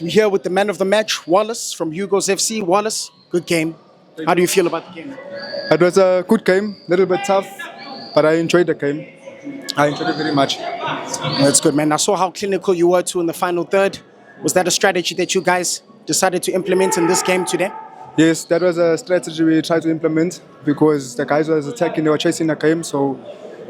We're here with the man of the match, Wallace from Hugo's FC. Wallace, good game. How do you feel about the game? It was a good game, a little bit tough, but I enjoyed the game. I enjoyed it very much. That's good, man. I saw how clinical you were too in the final third. Was that a strategy that you guys decided to implement in this game today? Yes, that was a strategy we tried to implement because the guys were attacking, they were chasing the game, so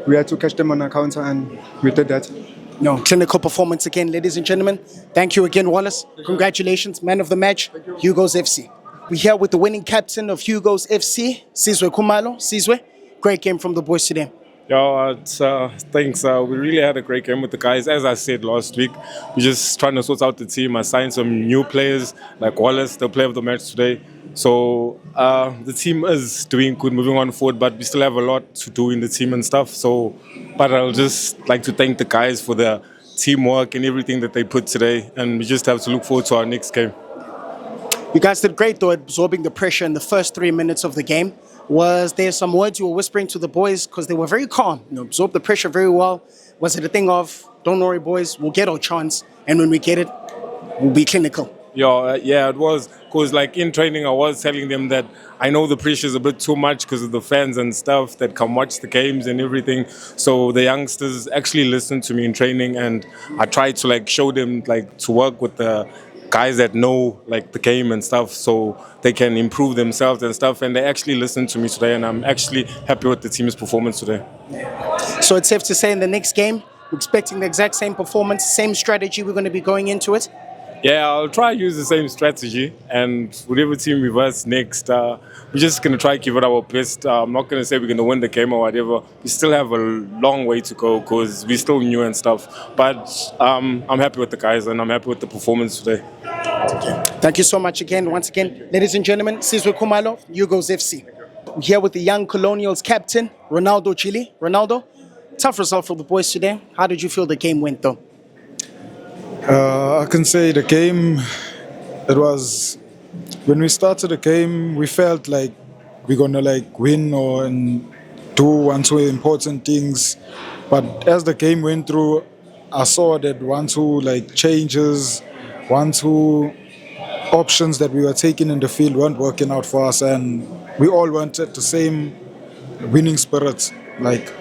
we had to catch them on a counter and we did that. No, clinical performance again, ladies and gentlemen. Thank you again, Wallace. Congratulations, man of the match, Hugo's FC. We're here with the winning captain of Hugo's FC, Sizwe Kumalo. Sizwe, great game from the boys today. Yeah, thanks. We really had a great game with the guys. As I said last week, we're just trying to sort out the team. I signed some new players like Wallace, the player of the match today. So the team is doing good moving on forward, but we still have a lot to do in the team and stuff. So, but I'll just like to thank the guys for their teamwork and everything that they put today. And we just have to look forward to our next game. You guys did great, though, absorbing the pressure in the first 3 minutes of the game. Was there some words you were whispering to the boys? Because they were very calm, absorbed the pressure very well. Was it a thing of, don't worry, boys, we'll get our chance, and when we get it, we'll be clinical? Yeah, it was. Because like in training, I was telling them that I know the pressure is a bit too much because of the fans and stuff that come watch the games and everything. So the youngsters actually listened to me in training, and I tried to like show them like to work with the guys that know like the game and stuff, so they can improve themselves and stuff. And they actually listened to me today, and I'm actually happy with the team's performance today. So it's safe to say in the next game, we're expecting the exact same performance, same strategy we're going to be going into it? Yeah, I'll try to use the same strategy, and whatever team we verse next, we're just going to try to give it our best. I'm not going to say we're going to win the game or whatever. We still have a long way to go because we're still new and stuff. But I'm happy with the guys, and I'm happy with the performance today. Thank you so much again. Once again, ladies and gentlemen, Sizwe Kumalo, Hugo's FC. We're here with the young Colonials captain, Ronaldo Chile. Ronaldo, tough result for the boys today. How did you feel the game went, though? I can say the game, it was, when we started the game, we felt like we're going to like win or and do one, two important things. But as the game went through, I saw that one, two like changes, one, two options that we were taking in the field weren't working out for us. And we all wanted the same winning spirit, like.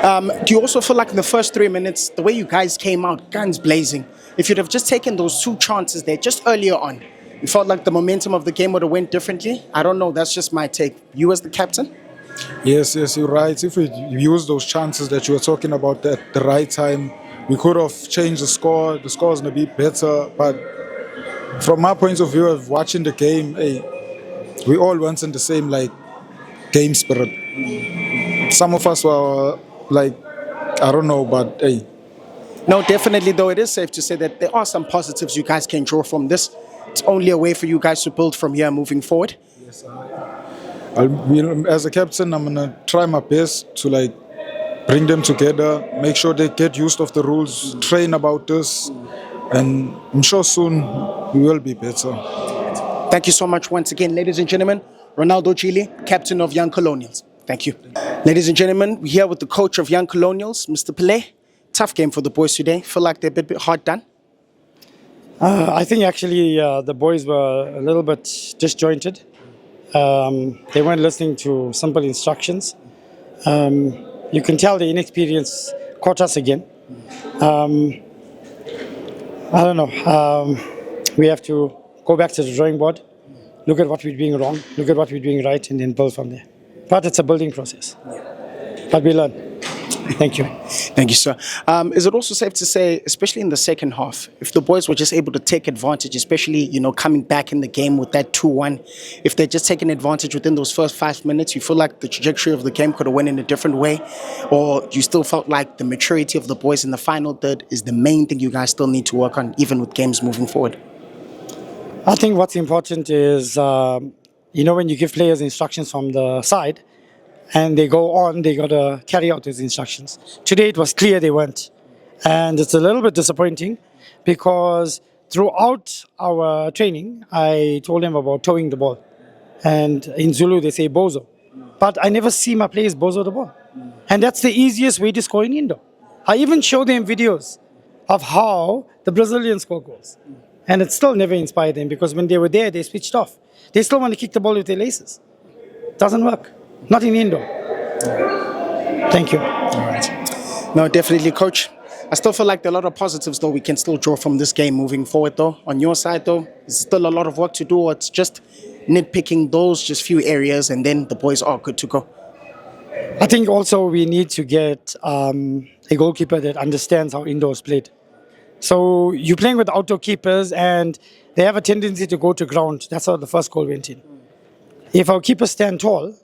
Do you also feel like in the first 3 minutes, the way you guys came out, guns blazing, if you'd have just taken those two chances there just earlier on, you felt like the momentum of the game would have went differently? I don't know. That's just my take. You as the captain? Yes, you're right. If we use those chances that you were talking about at the right time, we could have changed the score. The score is going to be better. But from my point of view of watching the game, we all went in the same like game spirit. Some of us were like, I don't know, but hey. No, definitely, though, it is safe to say that there are some positives you guys can draw from this. It's only a way for you guys to build from here moving forward. Yes, as a captain, I'm going to try my best to like bring them together, make sure they get used of the rules, train about this, and I'm sure soon we will be better. Thank you so much once again, ladies and gentlemen. Ronaldo Chile, captain of Young Colonials. Thank you. Ladies and gentlemen, we're here with the coach of Young Colonials, Mr. Pile. Tough game for the boys today. Feel like they're a bit hard done? I think actually the boys were a little bit disjointed. They weren't listening to simple instructions. You can tell the inexperience caught us again. I don't know. We have to go back to the drawing board, look at what we're doing wrong, look at what we're doing right, and then build from there. But it's a building process. But we learn. Thank you. Thank you, sir. Is it also safe to say, especially in the second half, if the boys were just able to take advantage, especially, coming back in the game with that 2-1, if they're just taking advantage within those first 5 minutes, you feel like the trajectory of the game could have went in a different way? Or you still felt like the maturity of the boys in the final third is the main thing you guys still need to work on, even with games moving forward? I think what's important is, when you give players instructions from the side, and they go on, they got to carry out those instructions. Today it was clear they weren't. And it's a little bit disappointing because throughout our training, I told them about towing the ball. And in Zulu, they say bozo. But I never see my players bozo the ball. And that's the easiest way to score in indoor. I even show them videos of how the Brazilians score goals. And it still never inspired them because when they were there, they switched off. They still want to kick the ball with their laces. Doesn't work. Not in indoor. Thank you. No, definitely, Coach. I still feel like there are a lot of positives, though, we can still draw from this game moving forward, though. On your side, though, there's still a lot of work to do, or it's just nitpicking those just few areas, and then the boys are good to go. I think also we need to get a goalkeeper that understands how indoors played. So you're playing with outdoor keepers, and they have a tendency to go to ground. That's how the first goal went in. If our keepers stand tall,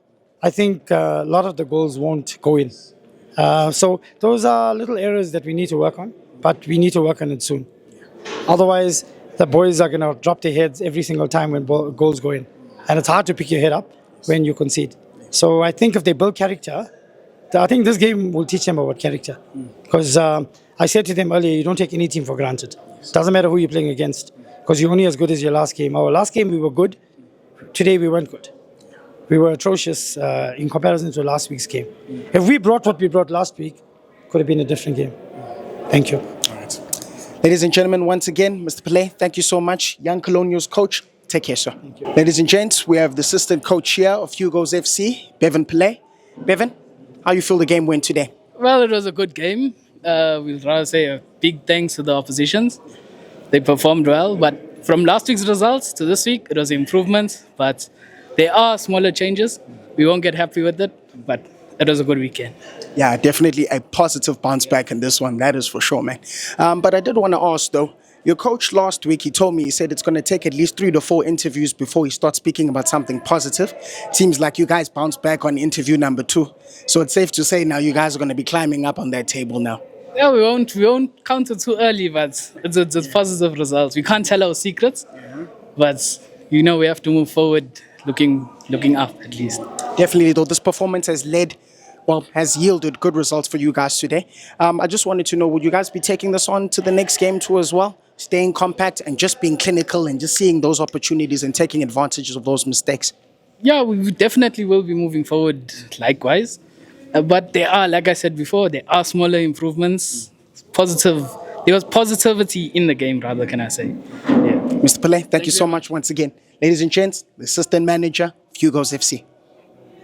I think a lot of the goals won't go in. So those are little areas that we need to work on, but we need to work on it soon. Otherwise, the boys are going to drop their heads every single time when goals go in. And it's hard to pick your head up when you concede. So I think if they build character, I think this game will teach them about character. Because I said to them earlier, you don't take any team for granted. Doesn't matter who you're playing against, because you're only as good as your last game. Our last game, we were good. Today, we weren't good. We were atrocious in comparison to last week's game. If we brought what we brought last week, could have been a different game. Thank you. All right. Ladies and gentlemen, once again, Mr. Pillay, thank you so much. Young Colonials coach, take care, sir. Ladies and gents, we have the assistant coach here of Hugo's FC, Bevan Pillay. Bevan, how you feel the game went today? Well, it was a good game. We'll rather say a big thanks to the oppositions. They performed well, but from last week's results to this week, it was improvements, but there are smaller changes. We won't get happy with it, but it was a good weekend. Yeah, definitely a positive bounce back in this one. That is for sure, man. But I did want to ask, though, your coach last week, he told me, he said it's going to take at least 3 to 4 interviews before he starts speaking about something positive. Seems like you guys bounced back on interview number 2. So it's safe to say now you guys are going to be climbing up on that table now. Yeah, we won't count it too early, but it's positive results. We can't tell our secrets, but we have to move forward looking up at least. Definitely, though, this performance has yielded good results for you guys today. I just wanted to know, would you guys be taking this on to the next game too as well? Staying compact and just being clinical and just seeing those opportunities and taking advantage of those mistakes? Yeah, we definitely will be moving forward likewise. But there are, like I said before, there are smaller improvements. There was positivity in the game, rather, can I say. Yeah. Mr. Pillay, thank you so much once again. Ladies and gents, the assistant manager of Hugo's FC.